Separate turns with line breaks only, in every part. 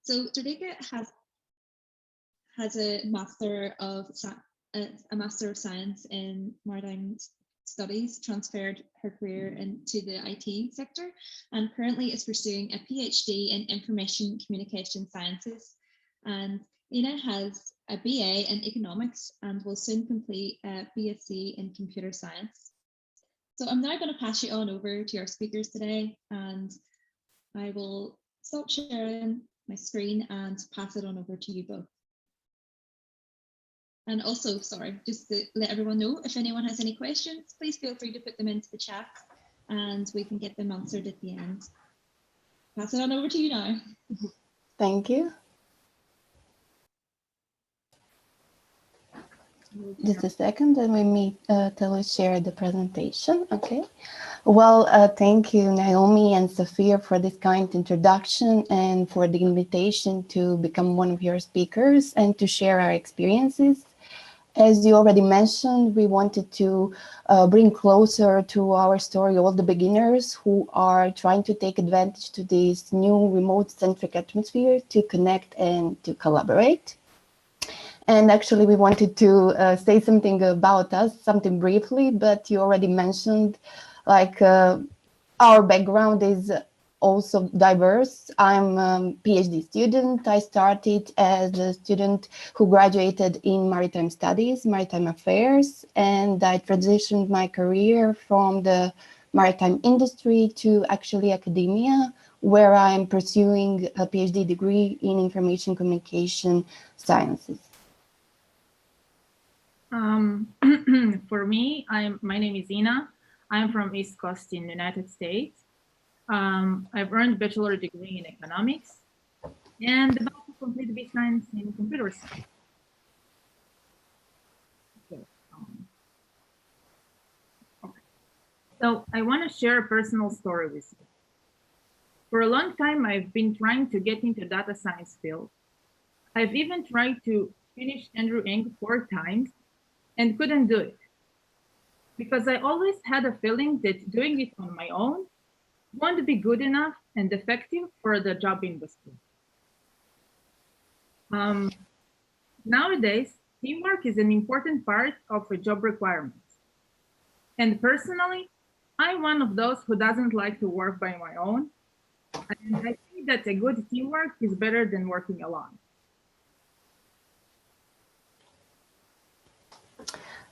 So Durdica has a Master of Science in Maritime Studies, transferred her career into the IT sector, and currently is pursuing a PhD in Information Communication Sciences. And Inna has a BA in Economics and will soon complete a BSc in Computer Science. So I'm now going to pass you on over to our speakers today, and I will stop sharing my screen and pass it on over to you both. And also, sorry, just to let everyone know, if anyone has any questions, please feel free to put them into the chat and we can get them answered at the end. Pass it on over to you now.
Thank you. Just a second, and we meet till we share the presentation. Okay. Well, thank you, Naomi and Sophia, for this kind introduction and for the invitation to become one of your speakers and to share our experiences. As you already mentioned, we wanted to bring closer to our story all the beginners who are trying to take advantage to this new remote-centric atmosphere to connect and to collaborate. And actually, we wanted to say something about us, something briefly, but you already mentioned, like, our background is also diverse. I'm a PhD student. I started as a student who graduated in maritime studies, maritime affairs, and I transitioned my career from the maritime industry to actually academia, where I'm pursuing a PhD degree in information communication sciences.
For me, my name is Inna. I'm from East Coast in the United States. I've earned a bachelor degree in economics and about to complete B science in computer science. Okay. So I want to share a personal story with you. For a long time, I've been trying to get into data science field. I've even tried to finish Andrew Ng 4 times and couldn't do it because I always had a feeling that doing it on my own won't be good enough and effective for the job industry. Nowadays, teamwork is an important part of a job requirements. And personally, I'm one of those who doesn't like to work by my own. And I think that a good teamwork is better than working alone.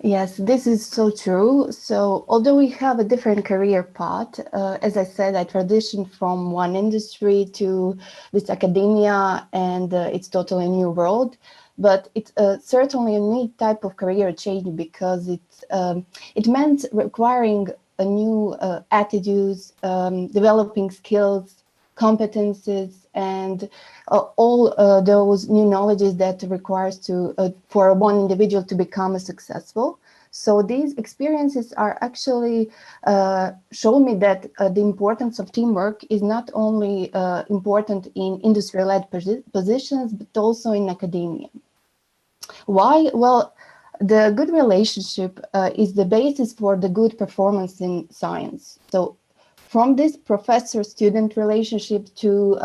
Yes, this is so true. So although we have a different career path, as I said, I transitioned from one industry to this academia, and it's totally new world. But it's certainly a neat type of career change because it meant requiring a new attitudes, developing skills, competences, and all those new knowledges that requires to for one individual to become successful. So these experiences are actually show me that the importance of teamwork is not only important in industry-led positions, but also in academia. Why? Well, the good relationship is the basis for the good performance in science. So from this professor-student relationship to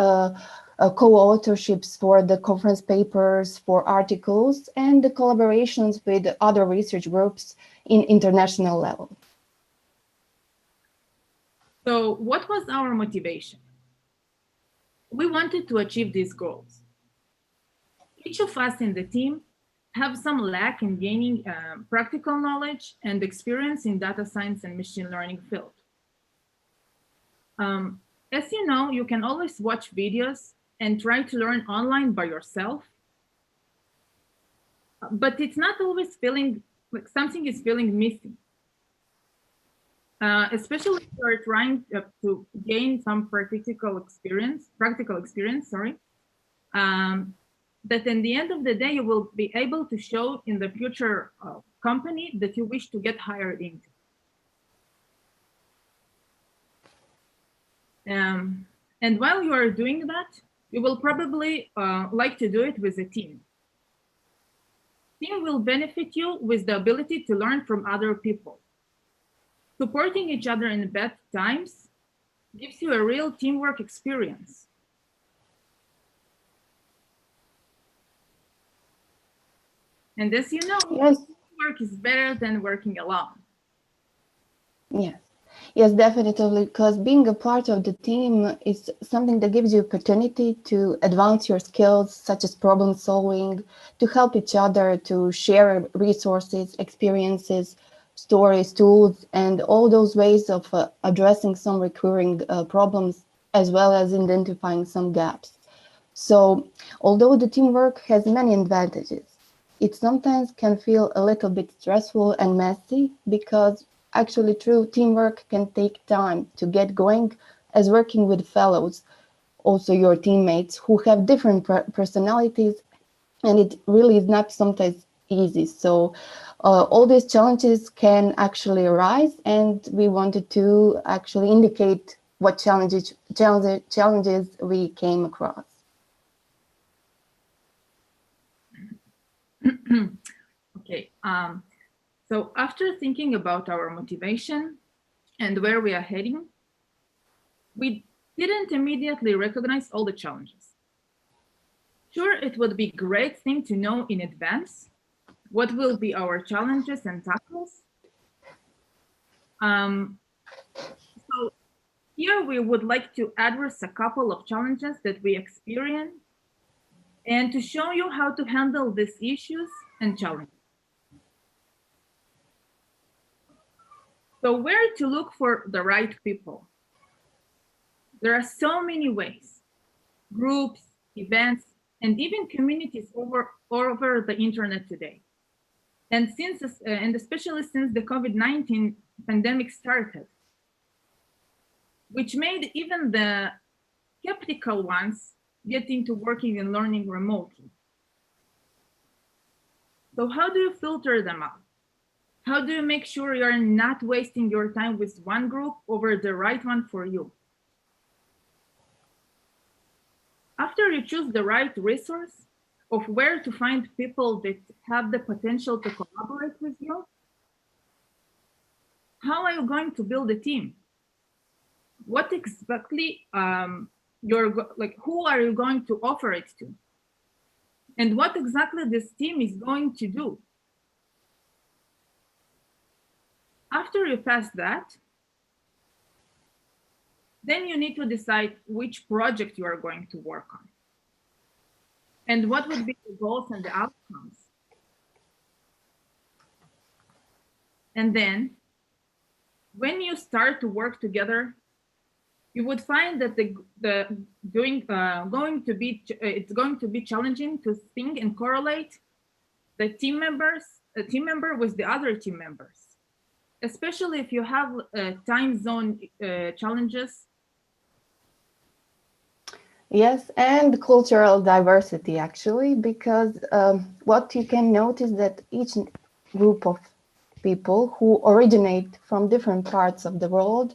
co-authorships for the conference papers, for articles, and the collaborations with other research groups in international level.
So what was our motivation? We wanted to achieve these goals. Each of us in the team have some lack in gaining practical knowledge and experience in data science and machine learning field. As you know, you can always watch videos and try to learn online by yourself, but it's not always feeling like something is feeling missing. Especially if you're trying to gain some practical experience, that in the end of the day, you will be able to show in the future company that you wish to get hired into. And while you are doing that, you will probably like to do it with a team. Team will benefit you with the ability to learn from other people. Supporting each other in bad times gives you a real teamwork experience. And as you know,
Yes.
work is better than working alone.
Yes. Yes, definitely, because being a part of the team is something that gives you opportunity to advance your skills, such as problem solving, to help each other, to share resources, experiences, stories, tools, and all those ways of addressing some recurring problems, as well as identifying some gaps. So, although the teamwork has many advantages, it sometimes can feel a little bit stressful and messy because actually true teamwork can take time to get going, as working with fellows, also your teammates who have different personalities, and it really is not sometimes easy. So all these challenges can actually arise, and we wanted to actually indicate what challenges we came across.
Okay, so after thinking about our motivation and where we are heading, we didn't immediately recognize all the challenges. Sure, it would be a great thing to know in advance what will be our challenges and tackles. So here we would like to address a couple of challenges that we experience and to show you how to handle these issues and challenges. So where to look for the right people? There are so many ways, groups, events, and even communities over the internet today. And especially since the COVID-19 pandemic started, which made even the skeptical ones get into working and learning remotely. So how do you filter them out? How do you make sure you're not wasting your time with one group over the right one for you? After you choose the right resource of where to find people that have the potential to collaborate with you, how are you going to build a team? What exactly who are you going to offer it to? And what exactly this team is going to do? After you pass that, then you need to decide which project you are going to work on and what would be the goals and the outcomes. And then when you start to work together, you would find that it's going to be challenging to think and correlate a team member with the other team members, especially if you have time zone challenges.
Yes, and cultural diversity actually, because what you can notice that each group of people who originate from different parts of the world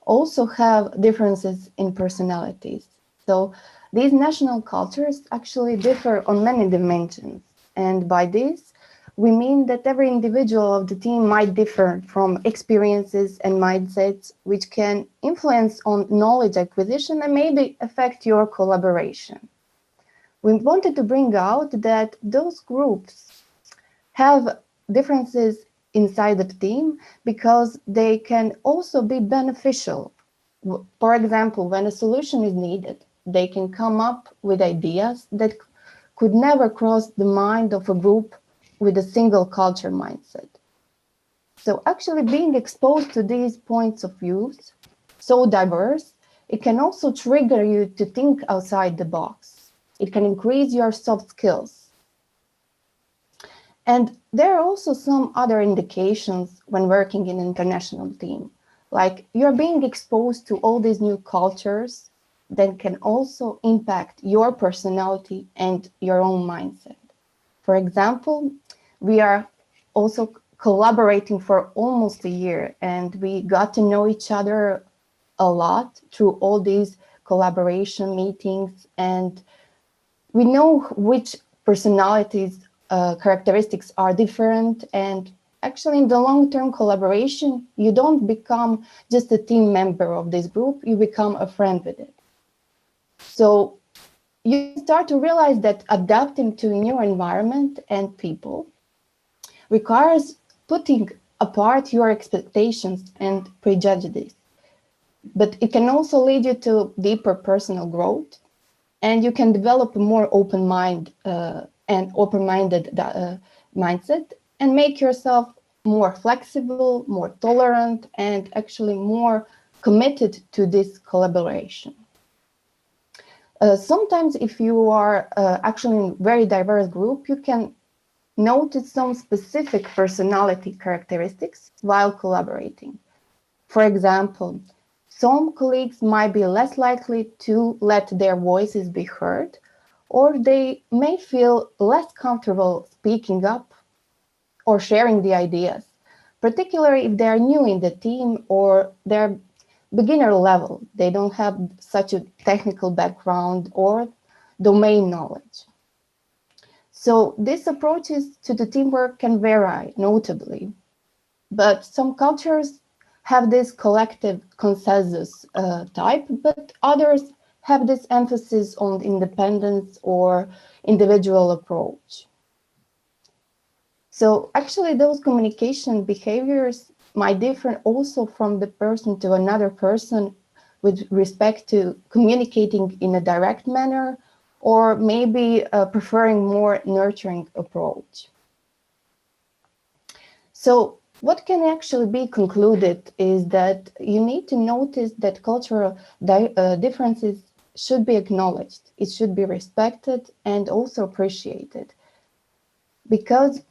also have differences in personalities. So these national cultures actually differ on many dimensions. And by this, we mean that every individual of the team might differ from experiences and mindsets, which can influence on knowledge acquisition and maybe affect your collaboration. We wanted to bring out that those groups have differences inside the team because they can also be beneficial. For example, when a solution is needed, they can come up with ideas that could never cross the mind of a group with a single culture mindset. So actually being exposed to these points of views, so diverse, it can also trigger you to think outside the box. It can increase your soft skills. And there are also some other indications when working in an international team, like you're being exposed to all these new cultures that can also impact your personality and your own mindset. For example, we are also collaborating for almost a year, and we got to know each other a lot through all these collaboration meetings, and we know which personalities characteristics are different, and actually in the long-term collaboration you don't become just a team member of this group, you become a friend with it. So you start to realize that adapting to a new environment and people requires putting apart your expectations and prejudices. But it can also lead you to deeper personal growth, and you can develop a more open mind and open-minded mindset, and make yourself more flexible, more tolerant, and actually more committed to this collaboration. Sometimes if you are actually in a very diverse group, you can notice some specific personality characteristics while collaborating. For example, some colleagues might be less likely to let their voices be heard, or they may feel less comfortable speaking up or sharing the ideas, particularly if they are new in the team or they're beginner level. They don't have such a technical background or domain knowledge. So these approaches to the teamwork can vary notably, but some cultures have this collective consensus type, but others have this emphasis on independence or individual approach. So actually those communication behaviors might differ also from the person to another person with respect to communicating in a direct manner, or maybe preferring more nurturing approach. So what can actually be concluded is that you need to notice that cultural differences should be acknowledged, it should be respected and also appreciated, because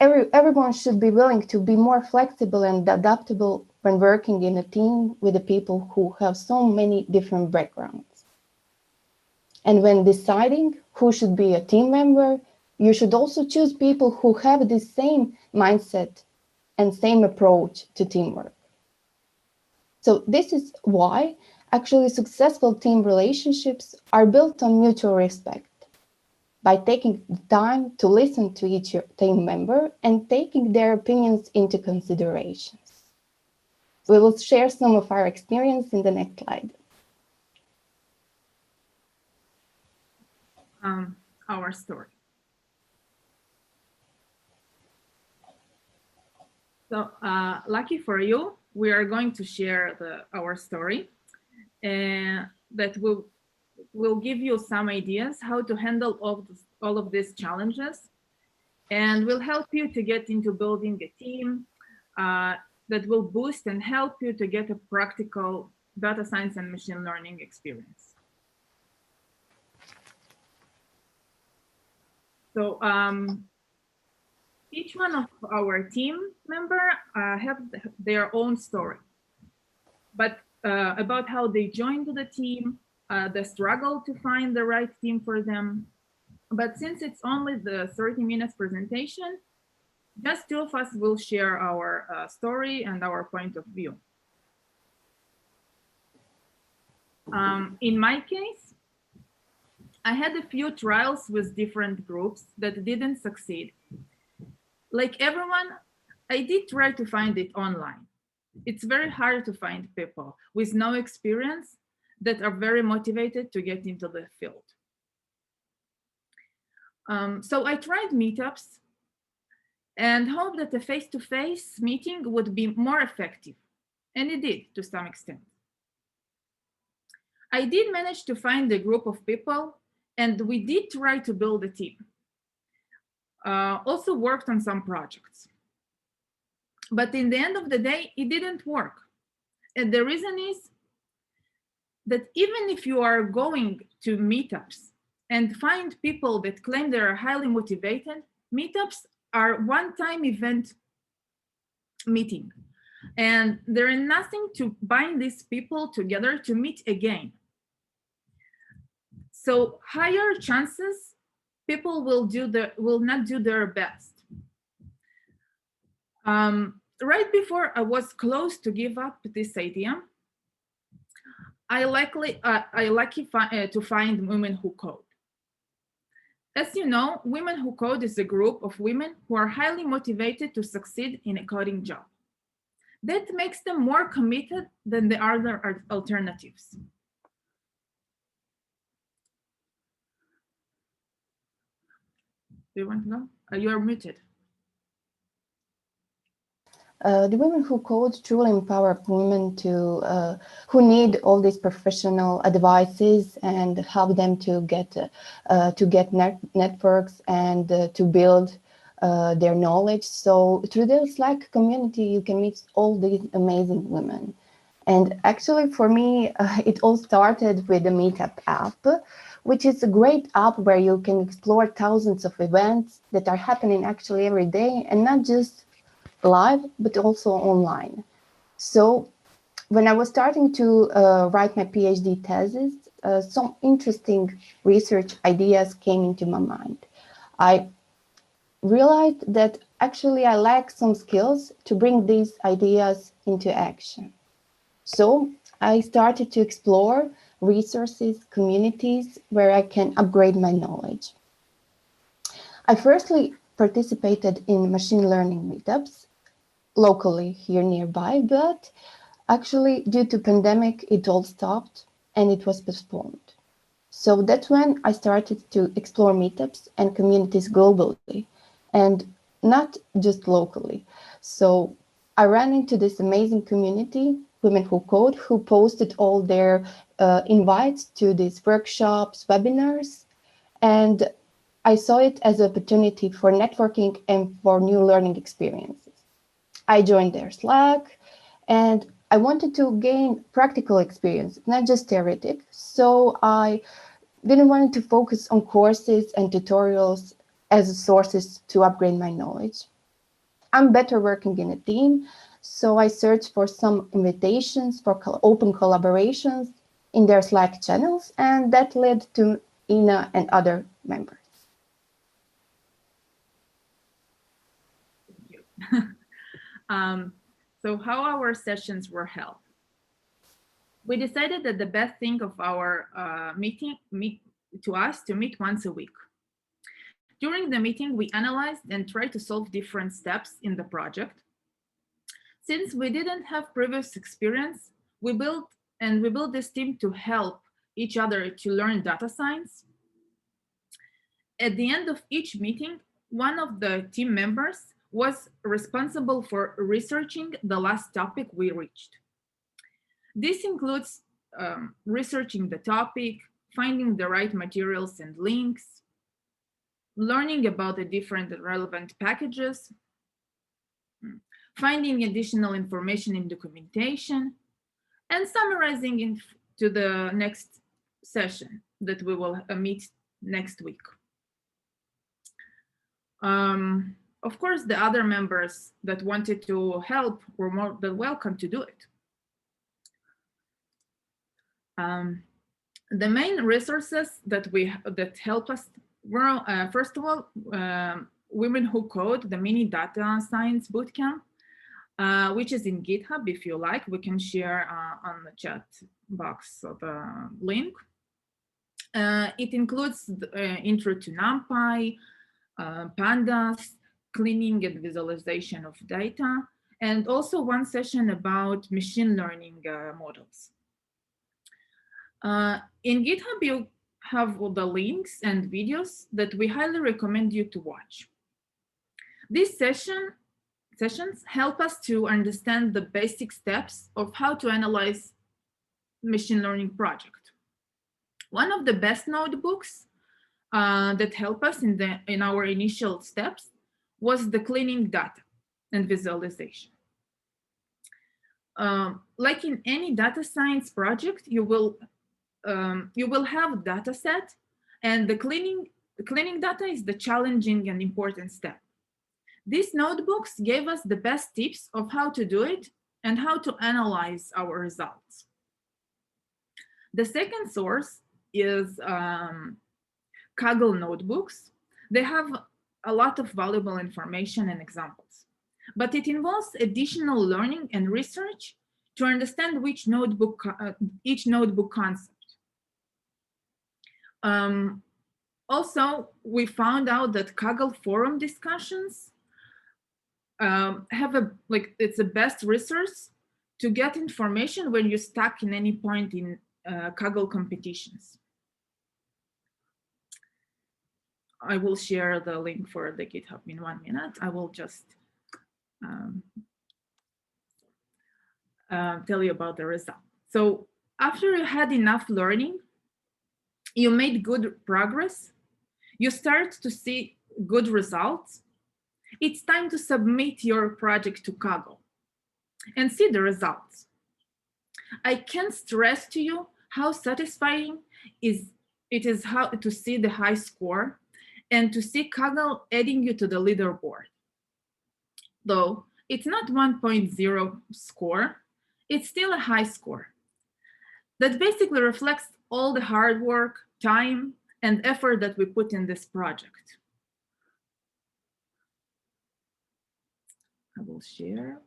everyone should be willing to be more flexible and adaptable when working in a team with the people who have so many different backgrounds. And when deciding who should be a team member, you should also choose people who have the same mindset and same approach to teamwork. So this is why actually successful team relationships are built on mutual respect, by taking the time to listen to each team member and taking their opinions into considerations. We will share some of our experience in the next slide.
Our story. So lucky for you, we are going to share our story, and that will give you some ideas how to handle all of these challenges, and will help you to get into building a team that will boost and help you to get a practical data science and machine learning experience. So each one of our team member have their own story, but about how they joined the team, the struggle to find the right team for them. But since it's only the 30 minutes presentation, just two of us will share our story and our point of view. In my case, I had a few trials with different groups that didn't succeed. Like everyone, I did try to find it online. It's very hard to find people with no experience that are very motivated to get into the field. So I tried Meetups and hoped that a face-to-face meeting would be more effective. And it did to some extent. I did manage to find a group of people, and we did try to build a team. Also worked on some projects. But in the end of the day, it didn't work. And the reason is that even if you are going to meetups and find people that claim they are highly motivated, meetups are one-time event meeting. And there is nothing to bind these people together to meet again. So higher chances people will not do their best. Right before I was close to give up this idea, I lucky to find Women Who Code. As you know, Women Who Code is a group of women who are highly motivated to succeed in a coding job. That makes them more committed than the other alternatives. Do you want to know? You are muted.
The Women Who Code truly empower women who need all these professional advices and help them to get networks and to build their knowledge. So through the Slack community, you can meet all these amazing women. And actually, for me, it all started with the Meetup app, which is a great app where you can explore thousands of events that are happening actually every day, and not just live, but also online. So when I was starting to write my PhD thesis, some interesting research ideas came into my mind. I realized that actually I lack some skills to bring these ideas into action. So I started to explore resources, communities where I can upgrade my knowledge. I firstly participated in machine learning meetups locally here nearby, but actually due to pandemic, it all stopped and it was postponed. So that's when I started to explore meetups and communities globally and not just locally. So I ran into this amazing community, Women Who Code, who posted all their invites to these workshops, webinars, and I saw it as an opportunity for networking and for new learning experiences. I joined their Slack and I wanted to gain practical experience, not just theoretic. So I didn't want to focus on courses and tutorials as sources to upgrade my knowledge. I'm better working in a team, so I searched for some invitations for open collaborations in their Slack channels, and that led to Inna and other members.
Thank you. So how our sessions were held. We decided that the best thing of our to meet once a week. During the meeting, we analyzed and tried to solve different steps in the project. Since we didn't have previous experience, we built this team to help each other to learn data science. At the end of each meeting, one of the team members was responsible for researching the last topic we reached. This includes researching the topic, finding the right materials and links, learning about the different relevant packages, finding additional information in documentation, and summarizing into the next session that we will meet next week. Of course, the other members that wanted to help were more than welcome to do it. The main resources that help us were, first of all, Women Who Code, the mini data science bootcamp, which is in GitHub. If you like, we can share on the chat box the link. It includes the intro to NumPy, pandas, cleaning and visualization of data, and also one session about machine learning models. In GitHub, you have all the links and videos that we highly recommend you to watch. These sessions help us to understand the basic steps of how to analyze machine learning project. One of the best notebooks that help us in our initial steps was the cleaning data and visualization. Like in any data science project, you will have a data set, and the cleaning data is the challenging and important step. These notebooks gave us the best tips of how to do it and how to analyze our results. The second source is Kaggle notebooks. They have a lot of valuable information and examples, but it involves additional learning and research to understand each notebook concept. Also, we found out that Kaggle forum discussions it's the best resource to get information when you're stuck in any point in Kaggle competitions. I will share the link for the GitHub in 1 minute. I will just tell you about the result. So after you had enough learning, you made good progress, you start to see good results, it's time to submit your project to Kaggle and see the results. I can't stress to you how satisfying it is how to see the high score and to see Kaggle adding you to the leaderboard. Though it's not 1.0 score, it's still a high score. That basically reflects all the hard work, time, and effort that we put in this project. I will share.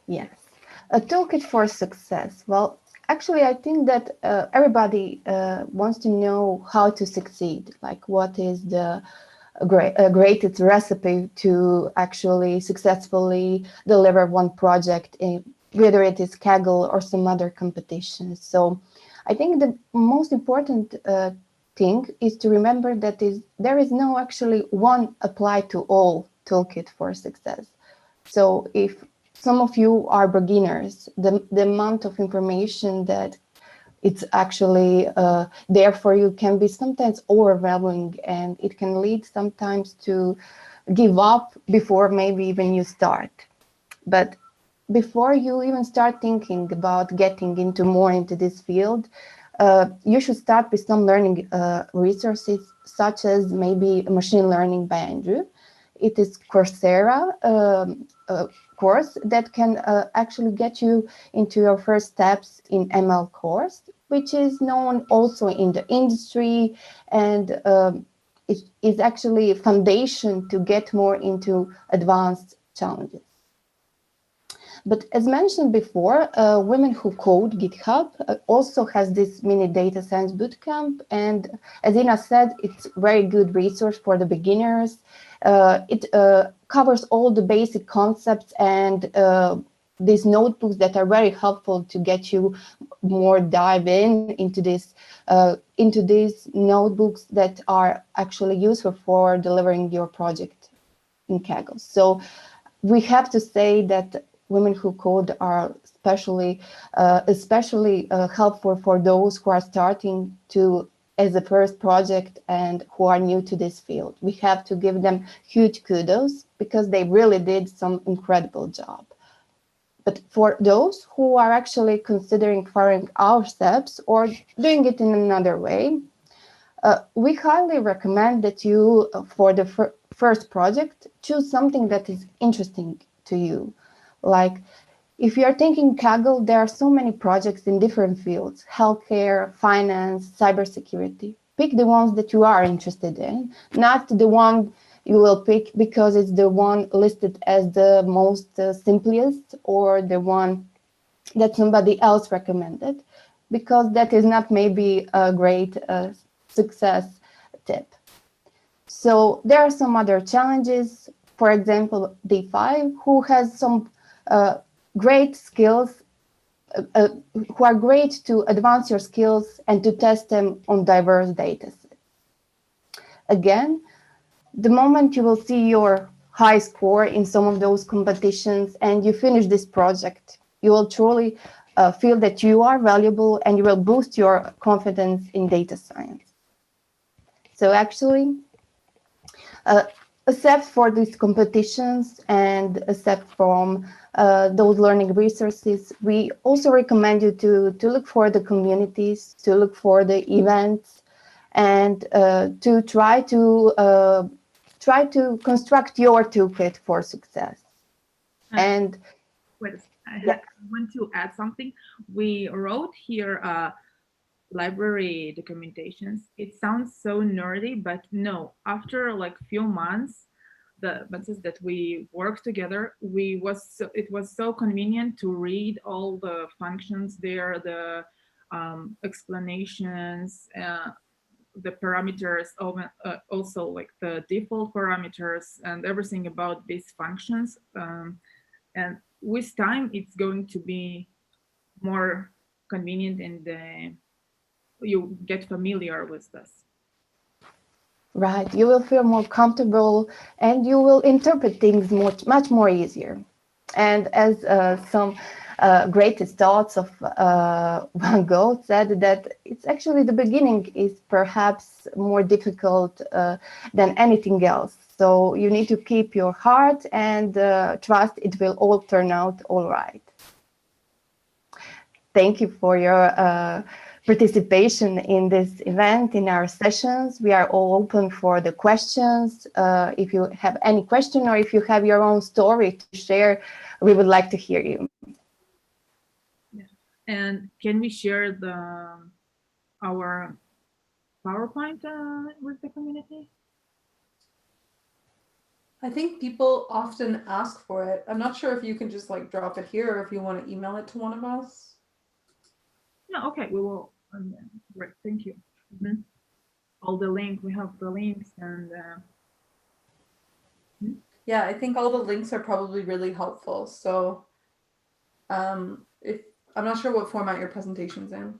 Yes, a toolkit for success. Well, actually, I think that everybody wants to know how to succeed. Like, what is the greatest recipe to actually successfully deliver one project, whether it is Kaggle or some other competitions. So, I think the most important thing is to remember that there is no actually one apply to all toolkit for success. So if some of you are beginners, the amount of information that it's actually there for you can be sometimes overwhelming, and it can lead sometimes to give up before maybe even you start. But before you even start thinking about getting more into this field, you should start with some learning resources, such as maybe machine learning by Andrew. It is Coursera course that can actually get you into your first steps in ML course, which is known also in the industry, and it is actually a foundation to get more into advanced challenges. But as mentioned before, Women Who Code GitHub also has this mini data science bootcamp. And as Inna said, it's a very good resource for the beginners. It covers all the basic concepts and these notebooks that are very helpful to get you more dive into these notebooks that are actually useful for delivering your project in Kaggle. So we have to say that Women Who Code are especially helpful for those who are starting to as a first project and who are new to this field. We have to give them huge kudos because they really did some incredible job. But for those who are actually considering following our steps or doing it in another way, we highly recommend that you, for the first project, choose something that is interesting to you. Like, if you're thinking Kaggle, there are so many projects in different fields: healthcare, finance, cybersecurity. Pick the ones that you are interested in, not the one you will pick because it's the one listed as the most simplest, or the one that somebody else recommended, because that is not maybe a great success tip. So there are some other challenges. For example, D5, who has some great skills, who are great to advance your skills and to test them on diverse data sets. Again, the moment you will see your high score in some of those competitions and you finish this project, you will truly feel that you are valuable, and you will boost your confidence in data science. So actually, except for these competitions and except from those learning resources, we also recommend you to look for the communities, to look for the events, and to try to construct your toolkit for success. And
wait a second, I want to add something. We wrote here library documentations. It sounds so nerdy, but no, after like few months, the months that we worked together, it was so convenient to read all the functions there, the explanations, the parameters, also like the default parameters and everything about these functions. And with time, it's going to be more convenient, and you get familiar with this.
Right, you will feel more comfortable and you will interpret things much more easier. And as some greatest thoughts of Van Gogh said, that it's actually the beginning is perhaps more difficult than anything else. So you need to keep your heart and trust it will all turn out all right. Thank you for your participation in this event, in our sessions. We are all open for the questions. If you have any question or if you have your own story to share, we would like to hear you.
Yeah. And can we share our PowerPoint with the community?
I think people often ask for it. I'm not sure if you can just like drop it here or if you want to email it to one of us.
No, okay, we will. Great, thank you. All the link, we have the links and.
Yeah, I think all the links are probably really helpful. So if I'm not sure what format your presentation's in.